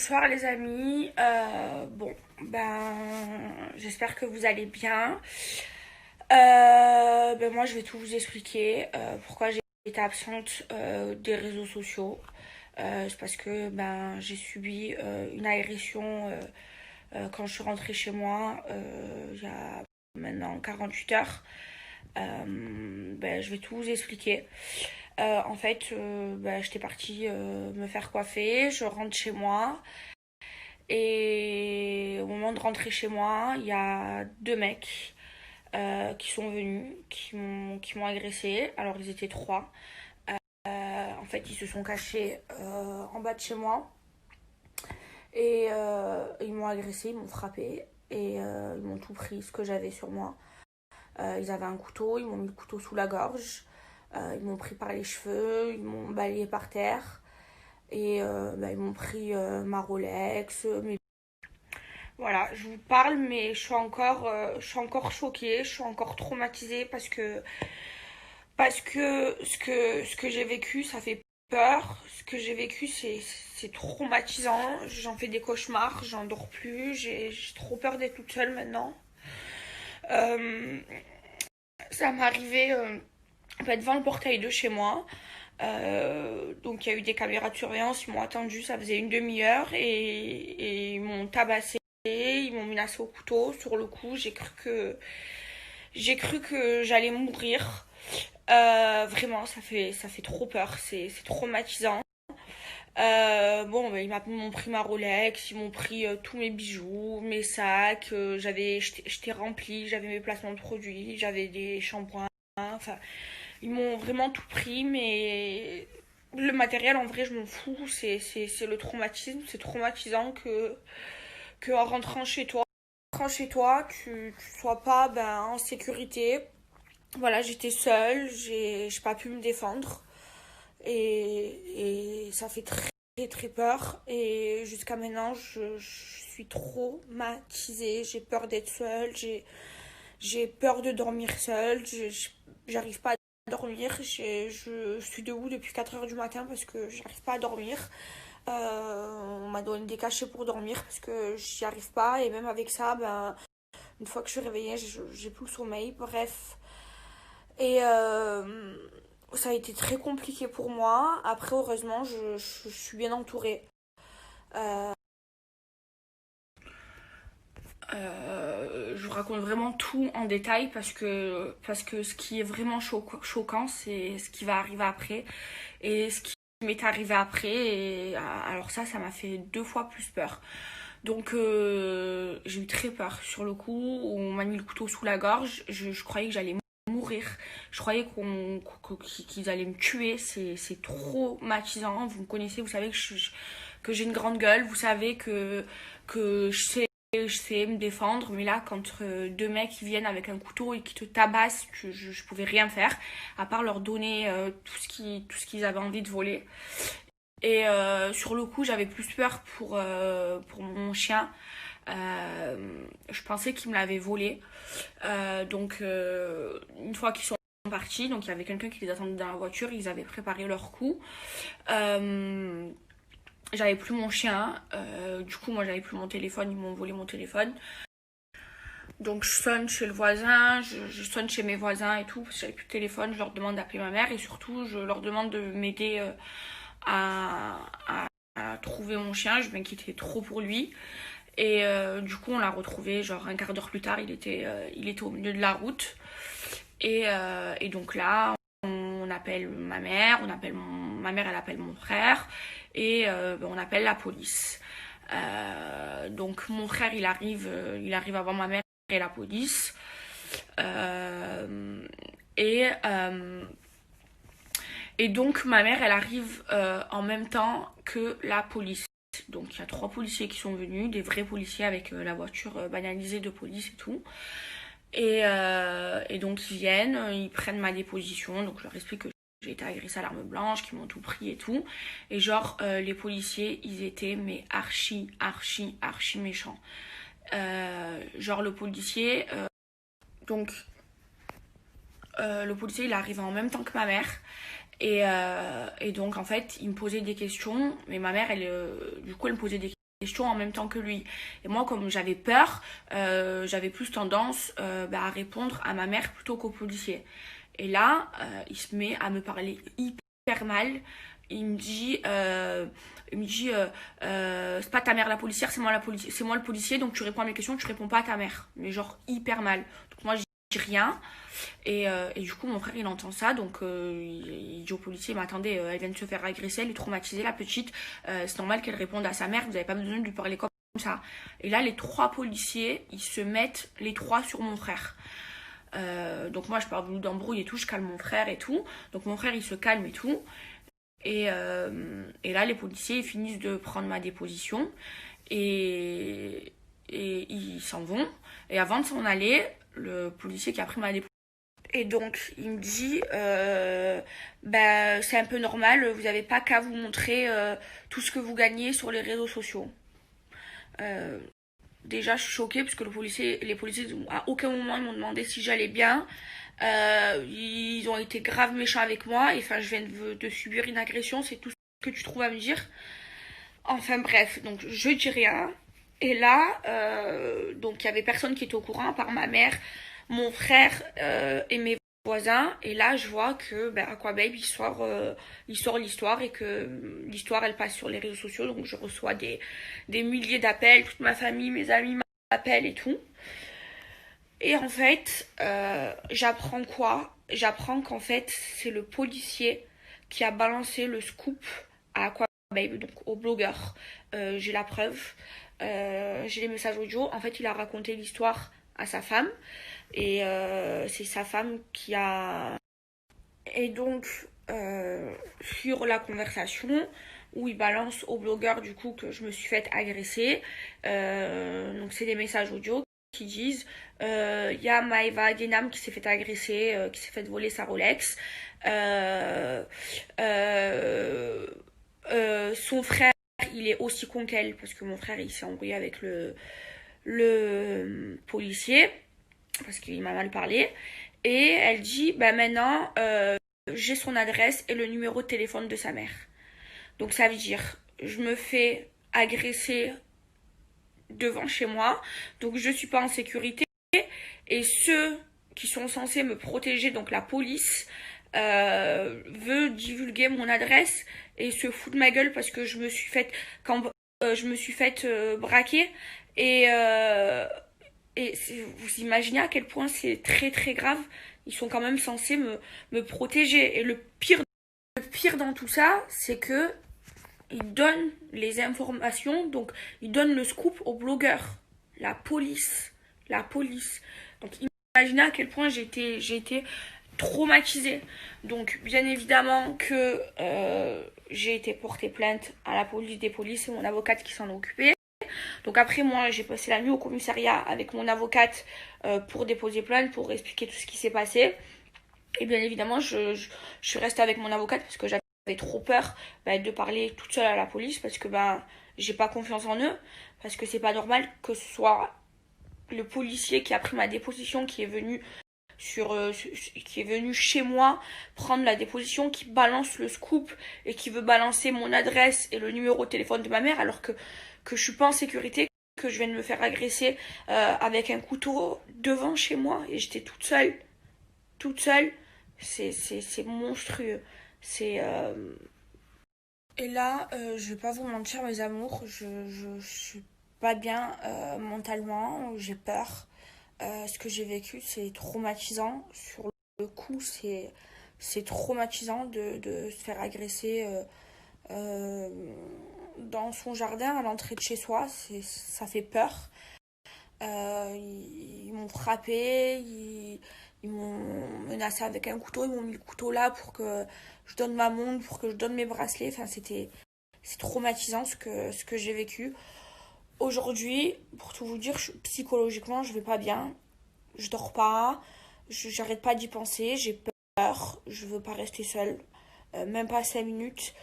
Bonsoir les amis. J'espère que vous allez bien. Moi, je vais tout vous expliquer pourquoi j'ai été absente des réseaux sociaux. C'est parce que j'ai subi une agression quand je suis rentrée chez moi il y a maintenant 48 heures. Je vais tout vous expliquer. J'étais partie me faire coiffer, je rentre chez moi et au moment de rentrer chez moi, il y a deux mecs qui sont venus, qui m'ont agressée. Alors ils étaient trois. Ils se sont cachés en bas de chez moi et ils m'ont agressée, ils m'ont frappé et ils m'ont tout pris, ce que j'avais sur moi. Ils avaient un couteau, ils m'ont mis le couteau sous la gorge. Ils m'ont pris par les cheveux, ils m'ont balayé par terre et ils m'ont pris ma Rolex. Voilà, je vous parle, mais je suis encore choquée, je suis encore traumatisée parce que ce que j'ai vécu, ça fait peur. Ce que j'ai vécu, c'est traumatisant. J'en fais des cauchemars, j'en dors plus. J'ai trop peur d'être toute seule maintenant. Euh, Ça m'est arrivé devant le portail de chez moi. Donc il y a eu des caméras de surveillance, ils m'ont attendu, ça faisait une demi-heure et ils m'ont tabassé, ils m'ont menacé au couteau. Sur le coup, j'ai cru que j'allais mourir. Vraiment, ça fait trop peur, c'est traumatisant. Ils m'ont pris ma Rolex, ils m'ont pris tous mes bijoux, mes sacs, j'étais remplie, j'avais mes placements de produits, j'avais des shampoings, enfin, ils m'ont vraiment tout pris, mais le matériel, en vrai, je m'en fous, c'est le traumatisme, c'est traumatisant que en rentrant chez toi, tu sois pas en sécurité. Voilà, j'étais seule, j'ai pas pu me défendre. Et ça fait très très peur. Et jusqu'à maintenant, je suis traumatisée. J'ai peur d'être seule. J'ai peur de dormir seule. J'arrive pas à dormir. Je suis debout depuis 4 heures du matin parce que j'arrive pas à dormir. On m'a donné des cachets pour dormir parce que j'y arrive pas. Et même avec ça, une fois que je suis réveillée, j'ai plus le sommeil. Bref. Et ça a été très compliqué pour moi. Après, heureusement, je suis bien entourée. Euh, je vous raconte vraiment tout en détail parce que ce qui est vraiment choquant, c'est ce qui va arriver après et ce qui m'est arrivé après. Et alors ça m'a fait 2 fois plus peur. Donc j'ai eu très peur sur le coup. On m'a mis le couteau sous la gorge. Je croyais que j'allais mourir. Je croyais qu'ils allaient me tuer. C'est traumatisant. Vous me connaissez, vous savez que j'ai une grande gueule. Vous savez que je sais me défendre. Mais là, quand deux mecs qui viennent avec un couteau et qui te tabassent, je pouvais rien faire. À part leur donner tout ce qu'ils avaient envie de voler. Et sur le coup, j'avais plus peur pour mon chien. Je pensais qu'ils me l'avaient volé. Une fois qu'ils sont partis, donc il y avait quelqu'un qui les attendait dans la voiture, ils avaient préparé leur coup. J'avais plus mon chien, du coup moi j'avais plus mon téléphone, ils m'ont volé mon téléphone. Donc je sonne chez le voisin, je sonne chez mes voisins et tout, parce que j'avais plus de téléphone, je leur demande d'appeler ma mère et surtout je leur demande de m'aider à trouver mon chien, je m'inquiétais trop pour lui. Et du coup, on l'a retrouvé genre un quart d'heure plus tard, il était au milieu de la route. Et donc là, on appelle ma mère, ma mère, elle appelle mon frère, et on appelle la police. Donc mon frère, il arrive avant ma mère et la police. Euh, et, euh, et donc ma mère, elle arrive en même temps que la police. Donc il y a 3 policiers qui sont venus, des vrais policiers avec la voiture banalisée de police et tout. Et donc ils viennent, ils prennent ma déposition, donc je leur explique que j'ai été agressée à l'arme blanche, qu'ils m'ont tout pris et tout. Et genre les policiers, ils étaient mais archi méchants. Genre donc le policier il est arrivé en même temps que ma mère. Et donc en fait il me posait des questions, mais ma mère du coup elle me posait des questions en même temps que lui. Et moi, comme j'avais peur, j'avais plus tendance à répondre à ma mère plutôt qu'au policier. Et là, il se met à me parler hyper mal. Il me dit, c'est pas ta mère la policière, c'est moi le policier, donc tu réponds à mes questions, tu réponds pas à ta mère. Mais genre hyper mal. Donc moi, je dis rien. Et du coup, mon frère, il entend ça, donc il dit au policier, mais attendez, elle vient de se faire agresser, elle est traumatisée, la petite, c'est normal qu'elle réponde à sa mère, vous n'avez pas besoin de lui parler comme ça. Et là, les 3 policiers, ils se mettent les 3 sur mon frère. Donc moi, je parle d'embrouille et tout, je calme mon frère et tout. Donc mon frère, il se calme et tout. Et là, les policiers, ils finissent de prendre ma déposition. Et ils s'en vont. Et avant de s'en aller, le policier qui a pris ma déposition, et donc, il me dit, c'est un peu normal, vous n'avez pas qu'à vous montrer tout ce que vous gagnez sur les réseaux sociaux. Euh, Déjà, je suis choquée parce que les policiers, à aucun moment, ils m'ont demandé si j'allais bien. Ils ont été grave méchants avec moi. Et enfin, je viens de subir une agression, c'est tout ce que tu trouves à me dire. Enfin bref, donc je dis rien. Et là, donc il y avait personne qui était au courant, à part ma mère, mon frère et mes voisins. Et là, je vois que Aquababe, il sort l'histoire et que l'histoire, elle passe sur les réseaux sociaux. Donc je reçois des milliers d'appels, toute ma famille, mes amis m'appellent et tout. Et en fait, j'apprends quoi? J'apprends qu'en fait, c'est le policier qui a balancé le scoop à Aquababe, donc au blogueur. J'ai la preuve, j'ai les messages audio. En fait, il a raconté l'histoire à sa femme. Et c'est sa femme qui a... Et donc, sur la conversation, où il balance au blogueur du coup que je me suis fait agresser, donc c'est des messages audio qui disent il y a Maëva Denam qui s'est fait agresser, qui s'est fait voler sa Rolex. Son frère, il est aussi con qu'elle, parce que mon frère, il s'est embrouillé avec le policier, parce qu'il m'a mal parlé. Et elle dit, maintenant, j'ai son adresse et le numéro de téléphone de sa mère. Donc ça veut dire, je me fais agresser devant chez moi, donc je suis pas en sécurité. Et ceux qui sont censés me protéger, donc la police, veut divulguer mon adresse et se fout de ma gueule parce que je me suis fait braquer. Et vous imaginez à quel point c'est très très grave. Ils sont quand même censés me protéger. Et le pire dans tout ça, c'est que ils donnent les informations, donc ils donnent le scoop aux blogueurs. La police. La police. Donc imaginez à quel point j'ai été traumatisée. Donc bien évidemment que j'ai été portée plainte à la police des polices, c'est mon avocate qui s'en est occupée. Donc après moi j'ai passé la nuit au commissariat avec mon avocate pour déposer plainte, pour expliquer tout ce qui s'est passé. Et bien évidemment je suis restée avec mon avocate parce que j'avais trop peur de parler toute seule à la police, parce que j'ai pas confiance en eux, parce que c'est pas normal que ce soit le policier qui a pris ma déposition qui est venu qui est venu chez moi prendre la déposition, qui balance le scoop et qui veut balancer mon adresse et le numéro de téléphone de ma mère, alors que je suis pas en sécurité, que je viens de me faire agresser avec un couteau devant chez moi et j'étais toute seule. C'est monstrueux. C'est Et là, je vais pas vous mentir, mes amours, je suis pas bien mentalement, j'ai peur. Ce que j'ai vécu, c'est traumatisant. Sur le coup, c'est traumatisant de se faire agresser euh, dans son jardin à l'entrée de chez soi. Ça fait peur. Ils m'ont frappé, ils m'ont menacé avec un couteau, ils m'ont mis le couteau là pour que je donne ma montre, pour que je donne mes bracelets. Enfin, c'est traumatisant ce que j'ai vécu. Aujourd'hui, pour tout vous dire, psychologiquement, je vais pas bien. Je dors pas, j'arrête pas d'y penser, j'ai peur, je veux pas rester seule, même pas 5 minutes.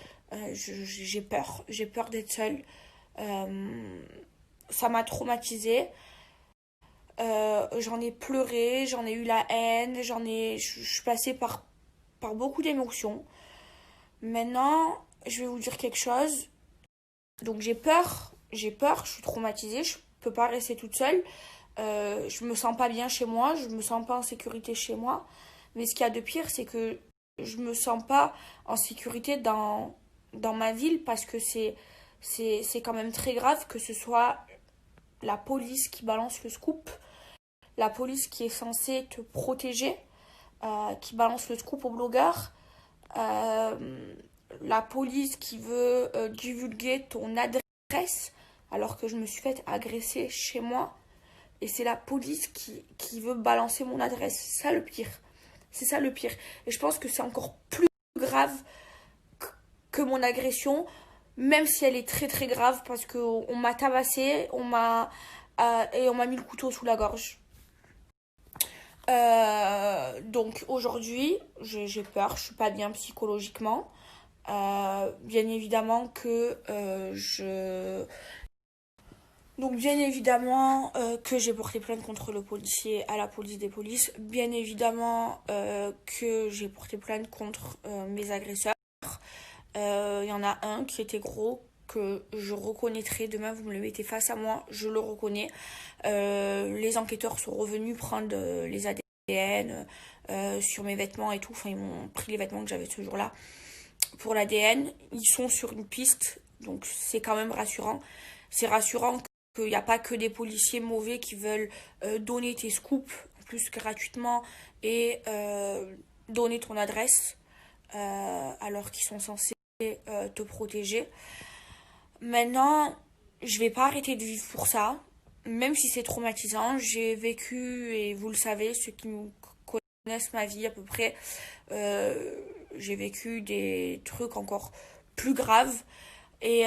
J'ai peur d'être seule. Ça m'a traumatisée. J'en ai pleuré, j'en ai eu la haine, je suis passée par beaucoup d'émotions. Maintenant, je vais vous dire quelque chose. Donc j'ai peur j'ai peur, je suis traumatisée, je peux pas rester toute seule. Je me sens pas bien chez moi, je me sens pas en sécurité chez moi. Mais ce qu'il y a de pire, c'est que je me sens pas en sécurité dans ma ville parce que c'est quand même très grave que ce soit la police qui balance le scoop, la police qui est censée te protéger, qui balance le scoop aux blogueurs, euh, la police qui veut divulguer ton adresse alors que je me suis fait agresser chez moi et c'est la police qui veut balancer mon adresse. C'est ça le pire. C'est ça le pire. Et je pense que c'est encore plus grave que mon agression, même si elle est très très grave parce qu'on m'a tabassé, et on m'a mis le couteau sous la gorge. Donc aujourd'hui, j'ai peur, je suis pas bien psychologiquement. Bien évidemment que donc bien évidemment que j'ai porté plainte contre le policier à la police des polices. Bien évidemment que j'ai porté plainte contre mes agresseurs. Y en a un qui était gros, que je reconnaîtrai. Demain, vous me le mettez face à moi, je le reconnais. Les enquêteurs sont revenus prendre les ADN sur mes vêtements et tout. Enfin, ils m'ont pris les vêtements que j'avais ce jour-là pour l'ADN. Ils sont sur une piste, donc c'est quand même rassurant. C'est rassurant qu'il n'y a pas que des policiers mauvais qui veulent donner tes scoops, en plus gratuitement, et donner ton adresse, alors qu'ils sont censés te protéger. Maintenant, je vais pas arrêter de vivre pour ça, même si c'est traumatisant. J'ai vécu, et vous le savez, ceux qui me connaissent ma vie à peu près, euh, j'ai vécu des trucs encore plus graves. Et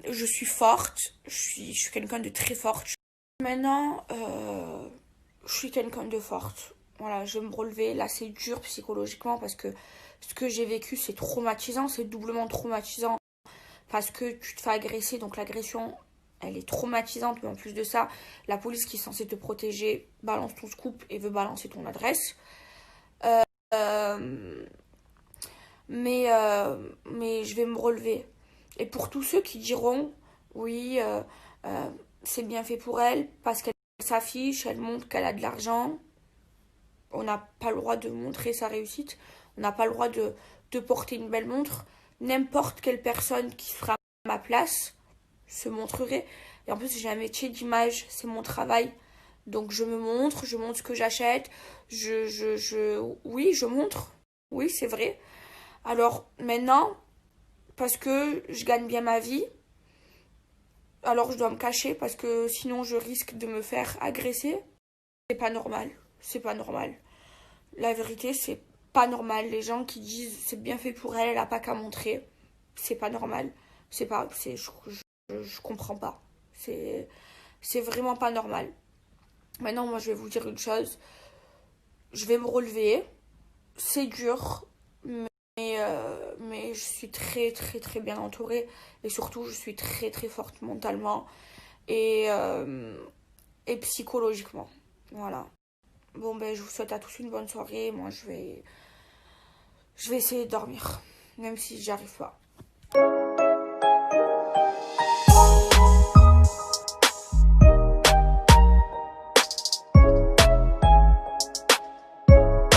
je suis forte, je suis quelqu'un de très forte. Maintenant, je suis quelqu'un de forte. Voilà, je vais me relever. Là, c'est dur psychologiquement parce que ce que j'ai vécu, c'est traumatisant, c'est doublement traumatisant parce que tu te fais agresser, donc l'agression, elle est traumatisante, mais en plus de ça, la police qui est censée te protéger balance ton scoop et veut balancer ton adresse. Euh, mais je vais me relever. Et pour tous ceux qui diront, oui, euh, c'est bien fait pour elle, parce qu'elle s'affiche, elle montre qu'elle a de l'argent, on n'a pas le droit de montrer sa réussite, on n'a pas le droit de porter une belle montre. N'importe quelle personne qui sera à ma place se montrerait. Et en plus, j'ai un métier d'image, c'est mon travail. Donc je montre ce que j'achète, oui, je montre, oui, c'est vrai. Alors maintenant, parce que je gagne bien ma vie, alors je dois me cacher parce que sinon je risque de me faire agresser. C'est pas normal, c'est pas normal. La vérité, c'est pas normal. Les gens qui disent c'est bien fait pour elle, elle a pas qu'à montrer, c'est pas normal. C'est pas, c'est, je comprends pas. C'est vraiment pas normal. Maintenant, moi, je vais vous dire une chose. Je vais me relever. C'est dur, mais je suis très très très bien entourée et surtout je suis très très forte mentalement et, euh, et psychologiquement. Voilà. Bon ben je vous souhaite à tous une bonne soirée. Moi je vais essayer de dormir, même si j'y arrive pas.